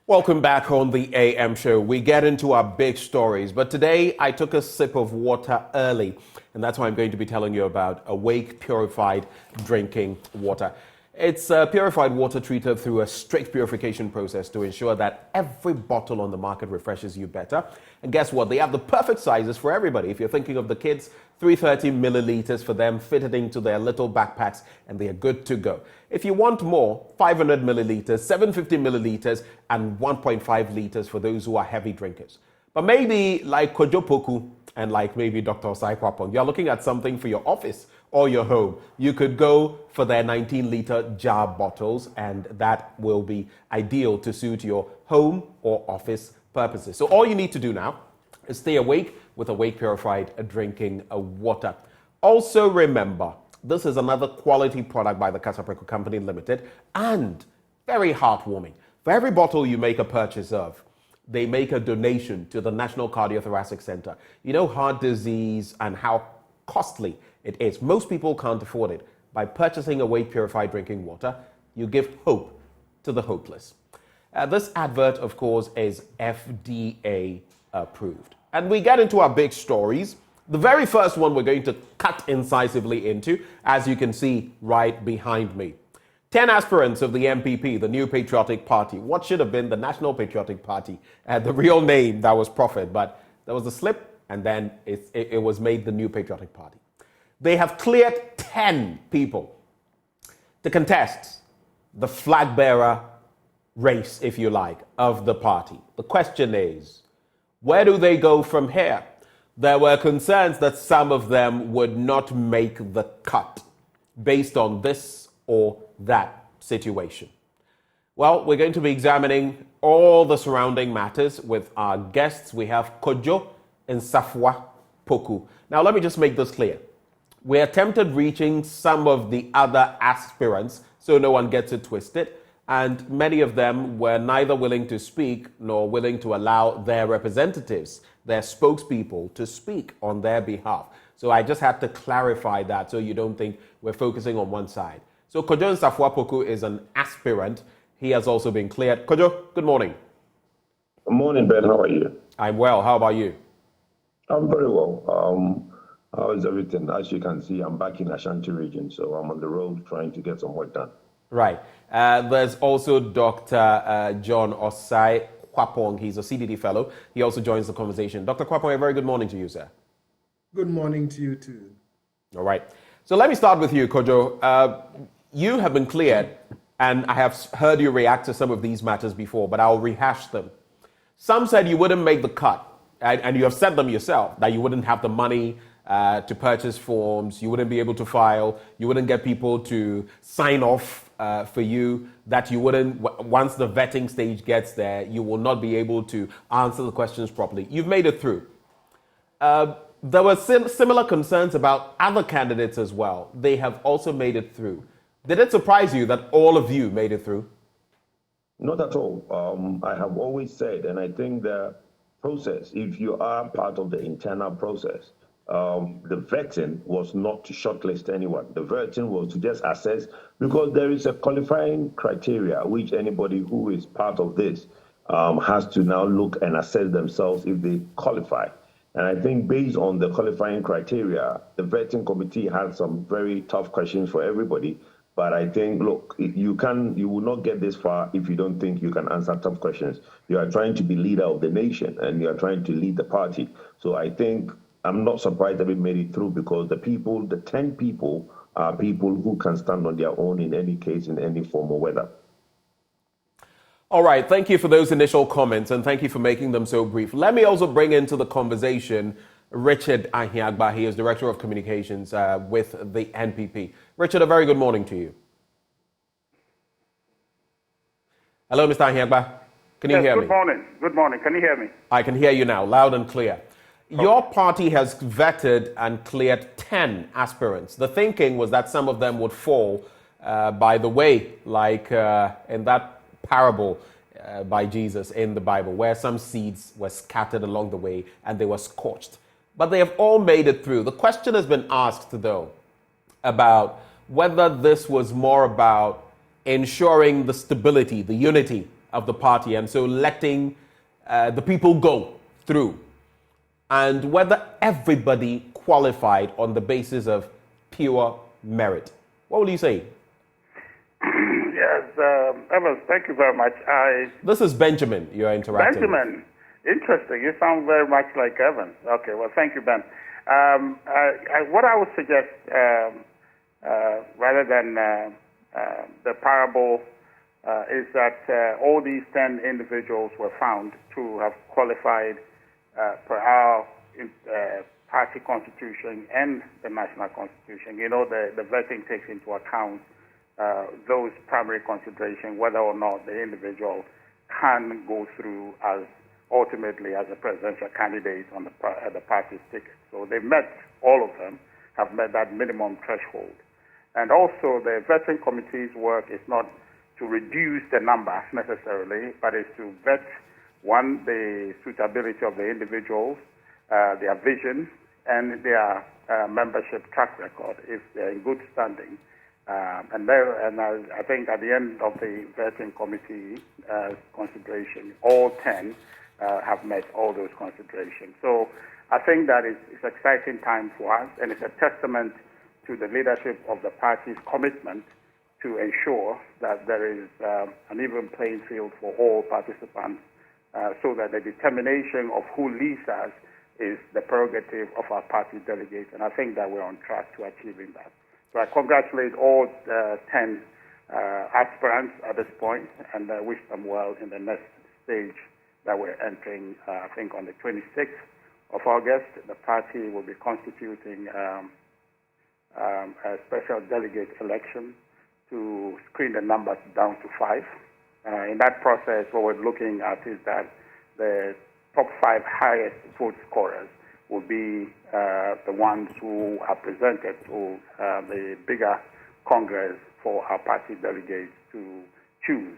Welcome back on the AM show. We get into our big stories, but today I took a sip of water early, and that's why I'm going to be telling you about Awake purified drinking water. It's purified water treated through a strict purification process to ensure that every bottle on the market refreshes you better. And guess what? They have the perfect sizes for everybody. If you're thinking of the kids, 330 milliliters for them, fitted into their little backpacks, and they are good to go. If you want more, 500 milliliters, 750 milliliters, and 1.5 liters for those who are heavy drinkers. But maybe like Kojo Poku and like maybe Dr. Osae-Kwapong, you're looking at something for your office or your home. You could go for their 19-liter jar bottles, and that will be ideal to suit your home or office purposes. So all you need to do now is stay awake with Awake Purified Drinking Water. Also remember, this is another quality product by the Kasapreko Company Limited, and very heartwarming. For every bottle you make a purchase of, they make a donation to the National Cardiothoracic Center. You know, heart disease and how costly it is. Most people can't afford it. By purchasing Awake Purified Drinking Water, you give hope to the hopeless. This advert, of course, is FDA approved. And we get into our big stories. The very first one we're going to cut incisively into, as you can see right behind me. 10 aspirants of the NPP, the New Patriotic Party, what should have been the National Patriotic Party, the real name that was proffered, but there was a slip, and then it was made the New Patriotic Party. They have cleared 10 people to contest the flag-bearer race, if you like, of the party. The question is, where do they go from here? There were concerns that some of them would not make the cut based on this or that situation. Well, we're going to be examining all the surrounding matters with our guests. We have Kojo Osae-Kwapong. Now, let me just make this clear. We attempted reaching some of the other aspirants, so no one gets it twisted, and many of them were neither willing to speak nor willing to allow their representatives, their spokespeople, to speak on their behalf. So I just had to clarify that so you don't think we're focusing on one side. So Kojo Osae-Kwapong is an aspirant. He has also been cleared. Kojo, good morning. Good morning, Ben. How are you? I'm well. How about you? I'm very well. How is everything? As you can see, I'm back in Ashanti region, so I'm on the road trying to get some work done. Right. There's also Dr. John Osae-Kwapong. He's a CDD fellow. He also joins the conversation. Dr. Kwapong, a very good morning to you, sir. Good morning to you, too. All right. So let me start with you, Kojo. You have been cleared, and I have heard you react to some of these matters before, but I'll rehash them. Some said you wouldn't make the cut, and you have said them yourself, that you wouldn't have the money to purchase forms, you wouldn't be able to file, you wouldn't get people to sign off for you, that you wouldn't, once the vetting stage gets there, you will not be able to answer the questions properly. You've made it through. There were similar concerns about other candidates as well. They have also made it through. Did it surprise you that all of you made it through? Not at all. I have always said, and I think the process, if you are part of the internal process, the vetting was not to shortlist anyone. The vetting was to just assess, because there is a qualifying criteria which anybody who is part of this has to now look and assess themselves if they qualify. And I think based on the qualifying criteria, the vetting committee had some very tough questions for everybody. But I think, look, you will not get this far if you don't think you can answer tough questions. You are trying to be leader of the nation, and you are trying to lead the party. So I think I'm not surprised that we made it through, because the 10 people are people who can stand on their own in any case, in any form or weather. All right. Thank you for those initial comments, and thank you for making them so brief. Let me also bring into the conversation Richard Ahiagba. He is Director of Communications with the NPP. Richard, a very good morning to you. Hello, Mr. Ahiagba. Can you hear me? Good morning. Good morning. Can you hear me? I can hear you now, loud and clear. Okay. Your party has vetted and cleared 10 aspirants. The thinking was that some of them would fall by the way, like in that parable by Jesus in the Bible, where some seeds were scattered along the way and they were scorched. But they have all made it through. The question has been asked, though, about whether this was more about ensuring the stability, the unity of the party, and so letting the people go through, and whether everybody qualified on the basis of pure merit. What will you say? Yes, Evans, thank you very much. This is Benjamin you're interacting with. Benjamin, interesting. You sound very much like Evans. Okay, well, thank you, Ben. What I would suggest, rather than the parable, is that all these 10 individuals were found to have qualified per our party constitution and the national constitution. You know, the vetting takes into account those primary considerations, whether or not the individual can go through as ultimately as a presidential candidate on the party's ticket. So they met, all of them have met that minimum threshold. And also the vetting committee's work is not to reduce the number necessarily, but is to vet, one, the suitability of the individuals, their vision, and their membership track record, if they're in good standing. And I think at the end of the vetting committee consideration, all 10 have met all those considerations. So I think that it's an exciting time for us, and it's a testament to the leadership of the party's commitment to ensure that there is an even playing field for all participants, so that the determination of who leads us is the prerogative of our party delegates, and I think that we're on track to achieving that. So I congratulate all 10 aspirants at this point, and wish them well in the next stage that we're entering. I think on the 26th of August, the party will be constituting a special delegate election to screen the numbers down to 5. In that process, what we're looking at is that the top 5 highest vote scorers will be the ones who are presented to the bigger Congress for our party delegates to choose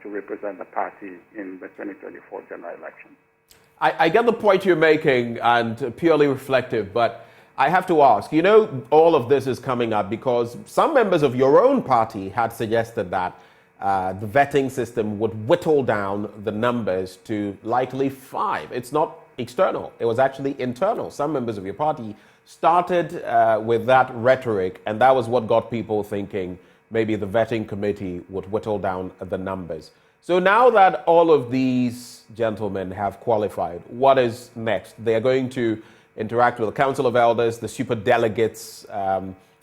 to represent the party in the 2024 general election. I get the point you're making, and purely reflective, but I have to ask, you know, all of this is coming up because some members of your own party had suggested that the vetting system would whittle down the numbers to likely 5. It's not external. It was actually internal. Some members of your party started with that rhetoric, and that was what got people thinking maybe the vetting committee would whittle down the numbers. So now that all of these gentlemen have qualified, what is next? They are going to interact with the Council of Elders. The super delegates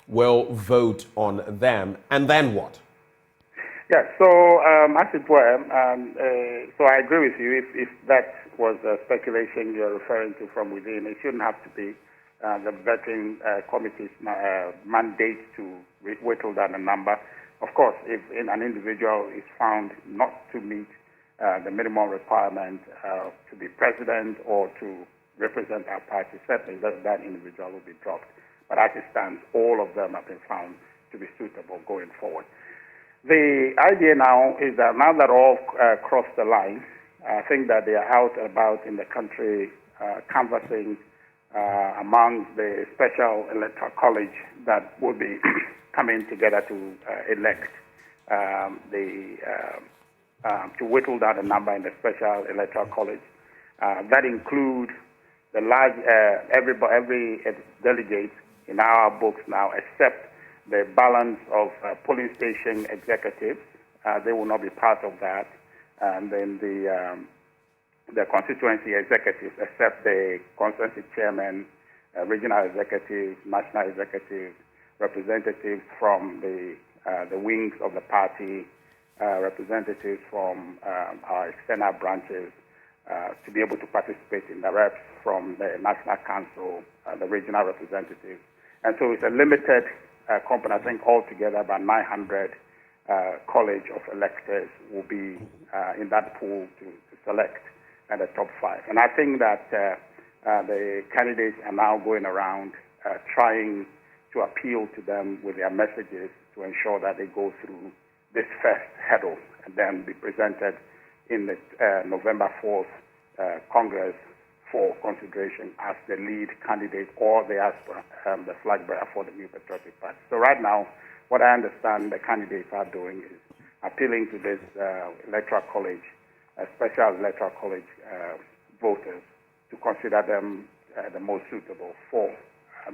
will vote on them. And then what? Yeah, so as it were, so I agree with you. If that was a speculation you're referring to from within, it shouldn't have to be the vetting committee's mandate to whittle down a number. Of course, if an individual is found not to meet the minimum requirement to be president or to represent our party, certainly that individual will be dropped. But as it stands, all of them have been found to be suitable going forward. The idea now is that now that all crossed the line, I think that they are out and about in the country canvassing among the special electoral college that will be coming together to elect to whittle down the number in the special electoral college. That includes the large every delegate in our books now, except the balance of polling station executives. They will not be part of that, and then the constituency executives, except the constituency chairman, regional executives, national executives, representatives from the wings of the party, representatives from our external branches, to be able to participate in the reps from the National Council, the regional representatives. And so it's a limited company. I think altogether about 900 college of electors will be in that pool to select the top 5. And I think that the candidates are now going around trying to appeal to them with their messages to ensure that they go through this first hurdle and then be presented in the November 4th Congress for consideration as the lead candidate or the aspirant, the flag bearer for the New Patriotic Party. So right now, what I understand the candidates are doing is appealing to this electoral college, special electoral college voters to consider them the most suitable for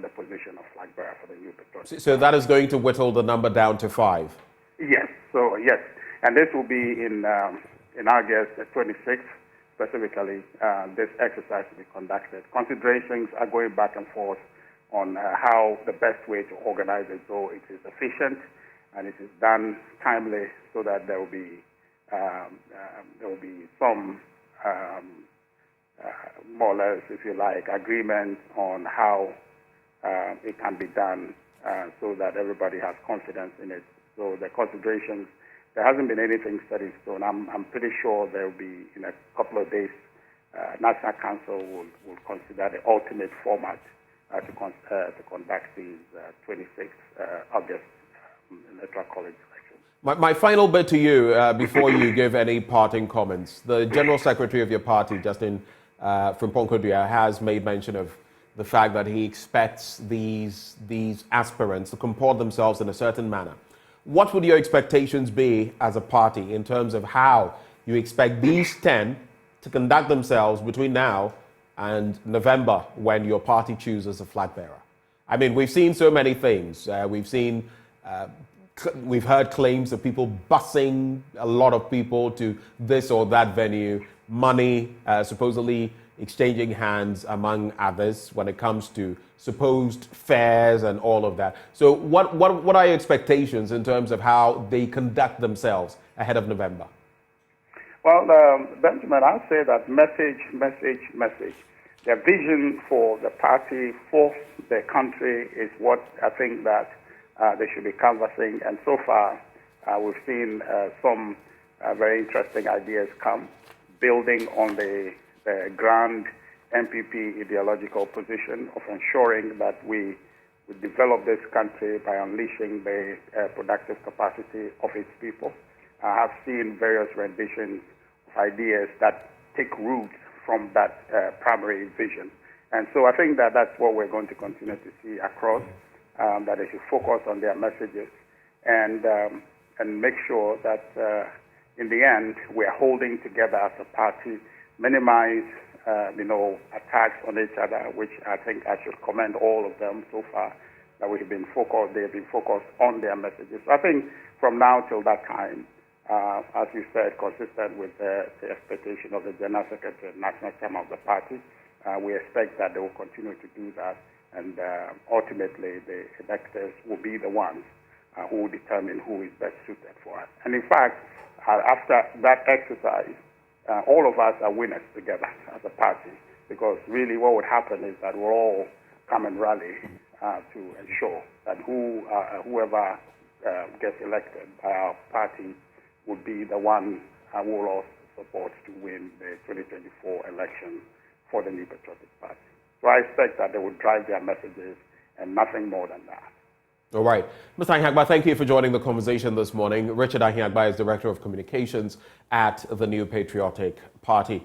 the position of flag bearer for the new patriotic. So that is going to whittle the number down to 5. Yes. So yes, and this will be in August 26th. Specifically, this exercise will be conducted. Considerations are going back and forth on how the best way to organize it so it is efficient and it is done timely, so that there will be some more or less, if you like, agreement on how it can be done, so that everybody has confidence in it. So the considerations. There hasn't been anything set in stone. I'm pretty sure there will be, in a couple of days, National Council will consider the ultimate format to conduct these 26th August electoral college elections. My final bit to you, before you give any parting comments. The General Secretary of your party, Justin Frimpong-Kodia, has made mention of the fact that he expects these aspirants to comport themselves in a certain manner. What would your expectations be as a party in terms of how you expect these 10 to conduct themselves between now and November, when your party chooses a flag bearer? I mean, we've seen so many things. We've heard claims of people busing a lot of people to this or that venue, money supposedly exchanging hands, among others, when it comes to supposed fares and all of that. So what are your expectations in terms of how they conduct themselves ahead of November? Well, Benjamin, I'll say that message. The vision for the party, for the country, is what I think that they should be canvassing. And so far, we've seen some very interesting ideas come, building on the grand NPP ideological position of ensuring that we develop this country by unleashing the productive capacity of its people. I have seen various renditions of ideas that take root from that primary vision. And so I think that that's what we're going to continue to see across, that they should focus on their messages and make sure that in the end we're holding together as a party, minimize attacks on each other, which I think I should commend all of them so far, that they've been focused on their messages. So I think from now till that time, as you said, consistent with the expectation of the General Secretary and National Chairman of the party, we expect that they will continue to do that, and ultimately the electors will be the ones who will determine who is best suited for us. And in fact, after that exercise, all of us are winners together as a party, because really what would happen is that we'll all come and rally to ensure that whoever gets elected by our party would be the one who will all support to win the 2024 election for the New Patriotic Party. So I expect that they will drive their messages and nothing more than that. All right. Mr. Ahiagba, thank you for joining the conversation this morning. Richard Ahiagba is Director of Communications at the New Patriotic Party.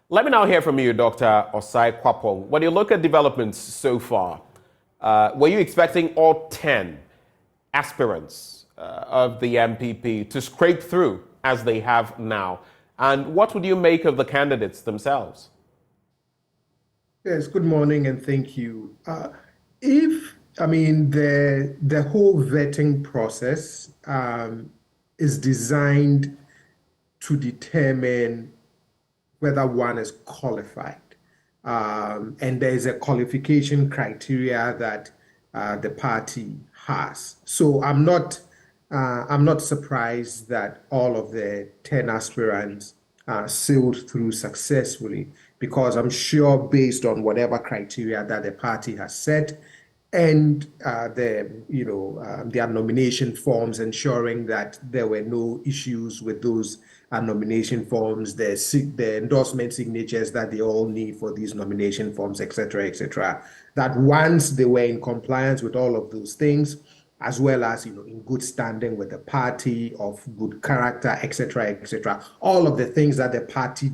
Let me now hear from you, Dr. Osae-Kwapong. When you look at developments so far, were you expecting all 10 aspirants of the NPP to scrape through as they have now? And what would you make of the candidates themselves? Yes, good morning and thank you. The whole vetting process is designed to determine whether one is qualified. And there is a qualification criteria that the party has. So I'm not surprised that all of the 10 aspirants sailed through successfully, because I'm sure based on whatever criteria that the party has set, and their nomination forms, ensuring that there were no issues with those nomination forms, the endorsement signatures that they all need for these nomination forms, etc., that once they were in compliance with all of those things, as well as in good standing with the party, of good character, etc., all of the things that the party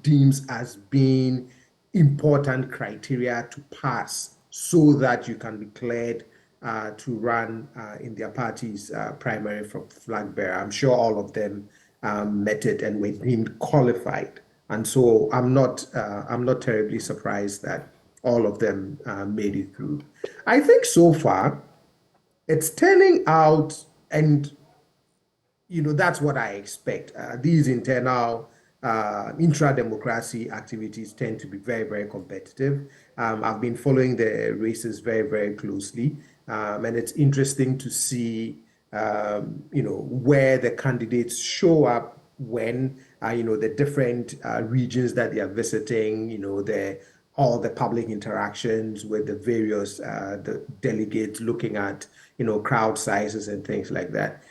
deems as being important criteria to pass, so that you can be cleared to run in their party's primary for Flagbearer. I'm sure all of them met it and were deemed qualified. And so I'm not terribly surprised that all of them made it through. I think so far it's turning out, and that's what I expect. These internal intra-democracy activities tend to be very, very competitive. I've been following the races very, very closely, and it's interesting to see, where the candidates show up when, the different regions that they are visiting, all the public interactions with the various the delegates, looking at crowd sizes and things like that.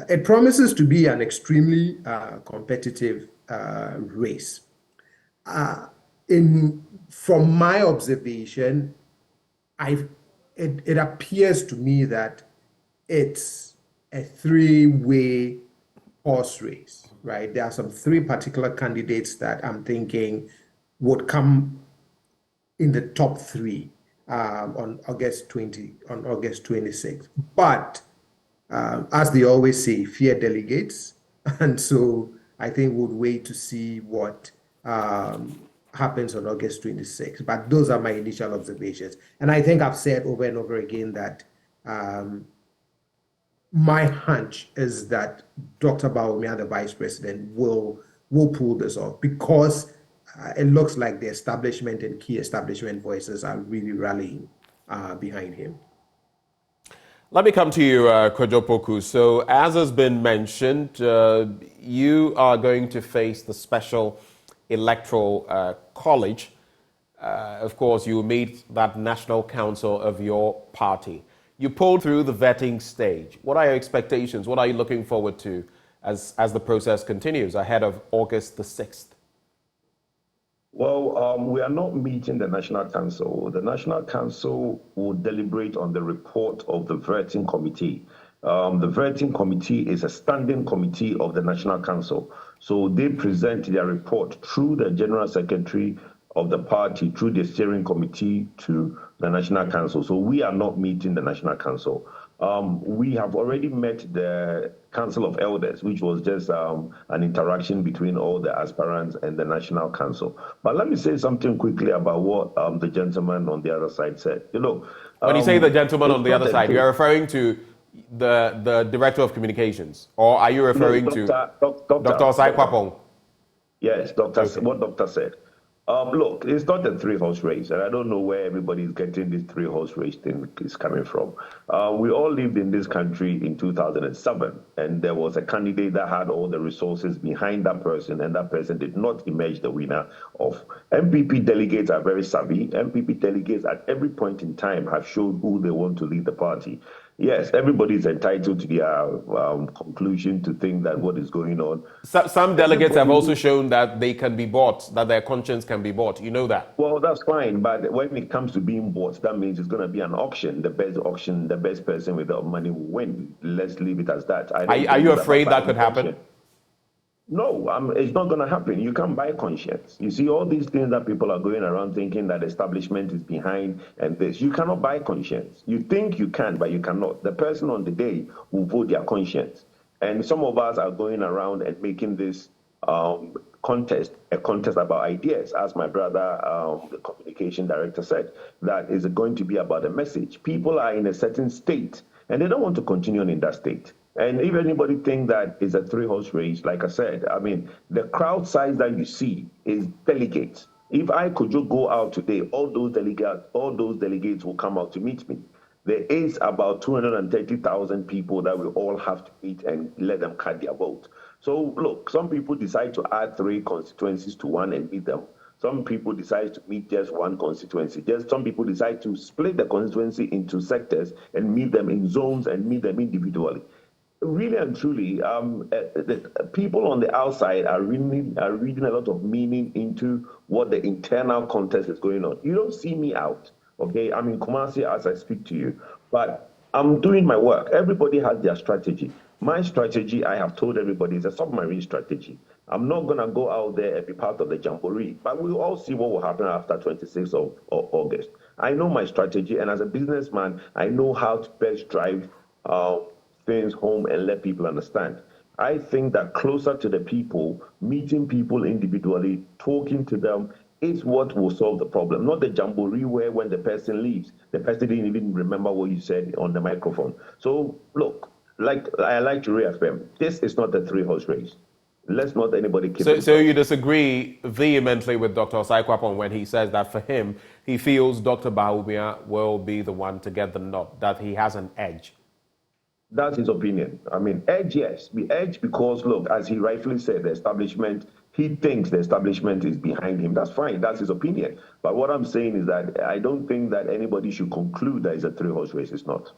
It promises to be an extremely competitive race. From my observation, it appears to me that it's a three-way horse race, right? There are some three particular candidates that I'm thinking would come in the top three on August 26th. But as they always say, fear delegates. And so I think we'll wait to see what happens on August 26th. But those are my initial observations. And I think I've said over and over again that my hunch is that Dr. Bawumia, the vice president, will pull this off, because it looks like the establishment and key establishment voices are really rallying behind him. Let me come to you, Kojopoku. So, as has been mentioned, you are going to face the special electoral college. Of course, you will meet that national council of your party. You pulled through the vetting stage. What are your expectations? What are you looking forward to as the process continues ahead of August the 6th? Well, we are not meeting the National Council. The National Council will deliberate on the report of the vetting committee. The vetting committee is a standing committee of the National Council. So they present their report through the General Secretary of the party, through the steering committee, to the National Council. So we are not meeting the National Council. We have already met the Council of Elders, which was just an interaction between all the aspirants and the National Council. But let me say something quickly about what the gentleman on the other side said. When you say the gentleman on the other side, you're referring to the Director of Communications, or are you referring to Dr. Osae-Kwapong? Yes, what doctor said. Look, it's not a three-horse race, and I don't know where everybody is getting this three-horse race thing is coming from. We all lived in this country in 2007, and there was a candidate that had all the resources behind that person, and that person did not emerge the winner of. NPP delegates are very savvy. NPP delegates at every point in time have shown who they want to lead the party. Yes, everybody is entitled to their conclusion to think that what is going on. Some delegates have also shown that they can be bought, that their conscience can be bought. You know that? Well, that's fine. But when it comes to being bought, that means it's going to be an auction. The best person with the money will win. Let's leave it as that. Are you afraid that could happen? No, it's not going to happen. You can't buy conscience. You see, all these things that people are going around thinking that establishment is behind and this, you cannot buy conscience. You think you can, but you cannot. The person on the day will vote their conscience. And some of us are going around and making this contest a contest about ideas. As my brother, the communication director, said, that is going to be about a message. People are in a certain state, and they don't want to continue in that state. And if anybody think that is a three-horse race, like I said, I mean, the crowd size that you see is delegates. If I could just go out today, all those delegates will come out to meet me. There is about 230,000 people that we all have to meet and let them cast their vote. So look, some people decide to add 3 constituencies to one and meet them. Some people decide to meet just one constituency. Some people decide to split the constituency into sectors and meet them in zones and meet them individually. Really and truly, the people on the outside are reading a lot of meaning into what the internal contest is going on. You don't see me out, okay? I'm in Kumasi as I speak to you, but I'm doing my work. Everybody has their strategy. My strategy, I have told everybody, is a submarine strategy. I'm not going to go out there and be part of the jamboree, but we'll all see what will happen after 26th of August. I know my strategy, and as a businessman, I know how to best drive things home and let people understand. I think that closer to the people, meeting people individually, talking to them is what will solve the problem, not the jamboree where when the person leaves, the person didn't even remember what you said on the microphone. So look, like I like to reaffirm, this is not a three-horse race. Let's not anybody keep it. So you disagree vehemently with Dr. Osae-Kwapong when he says that for him, he feels Dr. Bawumia will be the one to get the nod, that he has an edge. That's his opinion. I mean, edge, yes. The edge because, look, as he rightfully said, the establishment, he thinks the establishment is behind him. That's fine. That's his opinion. But what I'm saying is that I don't think that anybody should conclude that it's a three-horse race. It's not.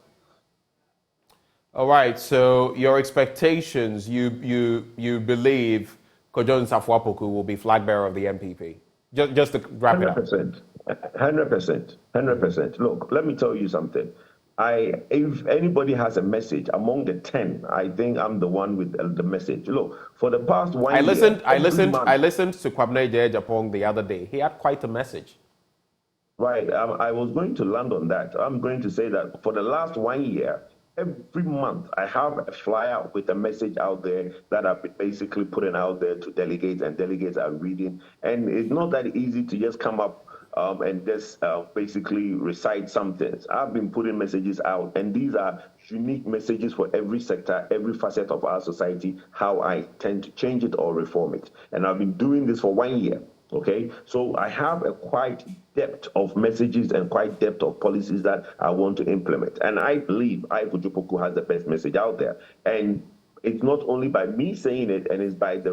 All right, so your expectations, you believe Kojo Nsafwa-Poku will be flag bearer of the NPP? Just to wrap it up. 100%. 100%. 100%. Look, let me tell you something. If anybody has a message among the 10, I think I'm the one with the message. Look, for the past 1 year, I listened to Kwabena Osae-Kwapong the other day. He had quite a message. Right. I was going to land on that. I'm going to say that for the last 1 year, every month I have a flyer with a message out there that I've been basically putting out there to delegates, and delegates are reading. And it's not that easy to just come up and just basically recite some things. I've been putting messages out, and these are unique messages for every sector, every facet of our society, how I tend to change it or reform it. And I've been doing this for 1 year. Okay, so I have a quite depth of messages and quite depth of policies that I want to implement. And I believe Kojo Poku has the best message out there. And it's not only by me saying it, and it's by the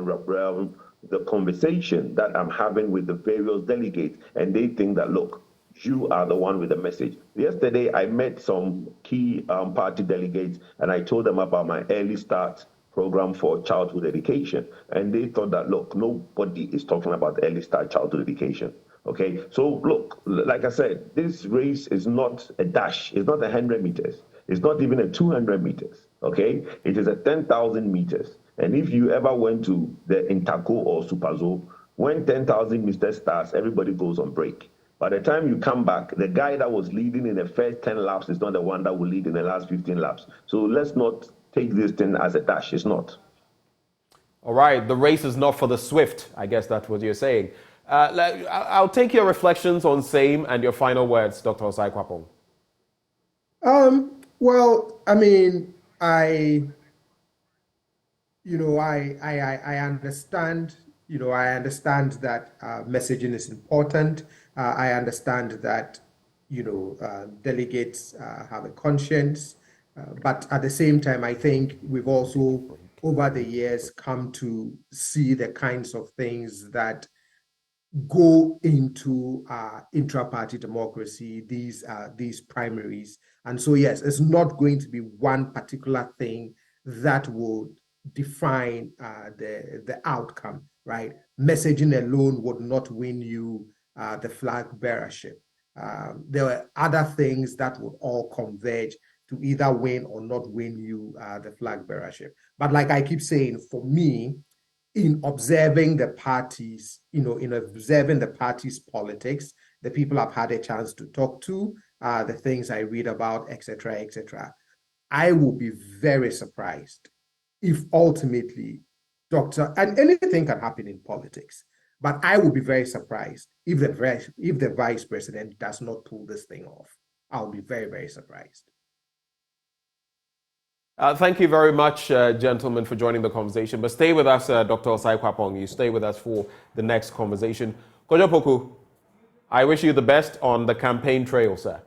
conversation that I'm having with the various delegates. And they think that, look, you are the one with the message. Yesterday, I met some key party delegates, and I told them about my early start program for childhood education. And they thought that, look, nobody is talking about early start childhood education. Okay, so look, like I said, this race is not a dash. It's not 100 meters. It's not even a 200 meters. Okay, it is a 10,000 meters. And if you ever went to the Intako or Superzo, when 10,000 meters starts, everybody goes on break. By the time you come back, the guy that was leading in the first 10 laps is not the one that will lead in the last 15 laps. So let's not take this thing as a dash. It's not. All right, the race is not for the swift. I guess that's what you're saying. I'll take your reflections on same and your final words, Dr. Osae-Kwapong. Well, I mean, I understand. I understand that messaging is important. I understand that delegates have a conscience. But at the same time, I think we've also, over the years, come to see the kinds of things that go into intra-party democracy, these primaries. And so, yes, it's not going to be one particular thing that will define the outcome, right? Messaging alone would not win you the flag bearership. There were other things that would all converge to either win or not win you the flag bearership. But like I keep saying, for me, in observing the parties, in observing the party's politics, the people I've had a chance to talk to, the things I read about, etc., I will be very surprised if ultimately and anything can happen in politics, but I will be very surprised if the vice president does not pull this thing off. I'll be very, very surprised. Thank you very much, gentlemen, for joining the conversation. But stay with us, Dr. Osae-Kwapong. You stay with us for the next conversation. Kojo Poku, I wish you the best on the campaign trail, sir.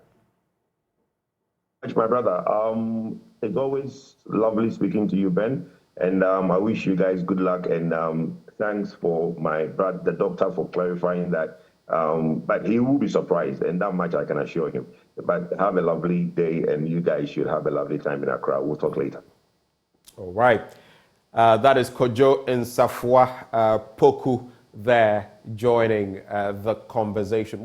My brother, it's always lovely speaking to you, Ben. And I wish you guys good luck. And thanks for the doctor for clarifying that. But he will be surprised, and that much I can assure him. But have a lovely day, and you guys should have a lovely time in Accra. We'll talk later. All right. That is Kojo Nsafwa-Poku there joining the conversation.